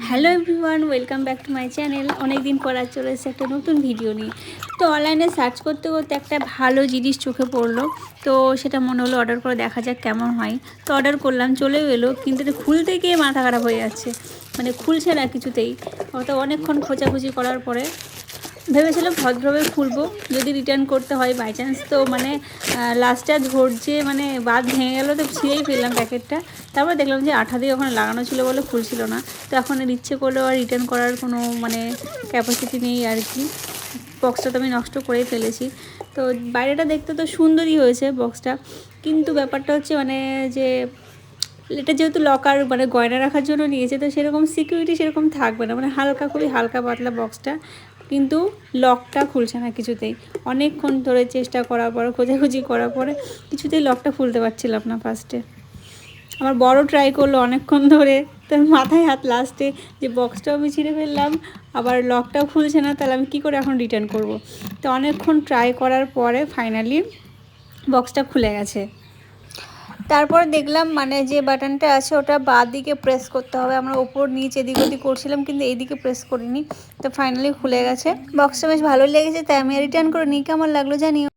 Hello everyone, welcome back to my channel. অনেক দিন পর আজ চলে এসেছে একটা নতুন ভিডিও নিয়ে। তো অনলাইনে সার্চ করতে করতে একটা ভালো জিনিস চোখে পড়লো, তো সেটা মনে হলো অর্ডার করে দেখা যাক কেমন হয়। তো অর্ডার করলাম, চলেও এলো, কিন্তু এটা খুলতে গিয়ে মাথা খারাপ হয়ে যাচ্ছে, মানে খুলছে না কিছুতেই। তো অনেকক্ষণ খোঁজাখুঁজি করার পরে ভেবেছিলাম ভদ্রভাবে খুলবো, যদি রিটার্ন করতে হয় বাই চান্স। তো মানে লাস্টে ধৈর্যে মানে বাদ ভেঙে গেলো, তো ছিঁড়েই ফেললাম প্যাকেটটা। তারপর দেখলাম যে আঠা দিয়ে ওখানে লাগানো ছিল বলে খুলছিল না। তো এখন আর ইচ্ছে করলেও আর রিটার্ন করার কোনো মানে ক্যাপাসিটি নেই আর কি। বক্সটা তো আমি নষ্ট করেই ফেলেছি। তো বাইরেটা দেখতে তো সুন্দরই হয়েছে বক্সটা, কিন্তু ব্যাপারটা হচ্ছে মানে যে এটা যেহেতু লকার মানে গয়না রাখার জন্য নিয়েছে, তো সেরকম সিকিউরিটি সেরকম থাকবে না, মানে হালকা খুবই হালকা পাতলা বক্সটা, কিন্তু লকটা খুলছে না কিছুতেই। অনেকক্ষণ ধরে চেষ্টা করার পরে খোঁজাখুঁজি করার পরে কিছুতেই লকটা খুলতে পারছিলাম না। ফার্স্টে আমার বড় ট্রাই করলো অনেকক্ষণ ধরে, তো মাথায় হাত লাস্টে যে বক্সটাও আমি ছিঁড়ে ফেললাম, আবার লকটাও খুলছে না, তাহলে আমি কী করে এখন রিটার্ন করব। তো অনেকক্ষণ ট্রাই করার পরে ফাইনালি বক্সটা খুলে গেছে। তারপর দেখলাম মানে যে বাটনটা আছে ওটা বাঁ দিকে প্রেস করতে হবে। আমরা ওপর নিচ এদিক ওদিক করছিলাম, কিন্তু এইদিকে প্রেস করিনি। তো ফাইনালি খুলে গেছে। বক্সটা বেশ ভালোই লেগেছে, তাই আমি রিটার্ন করে নিই। কেমন লাগলো জানিও।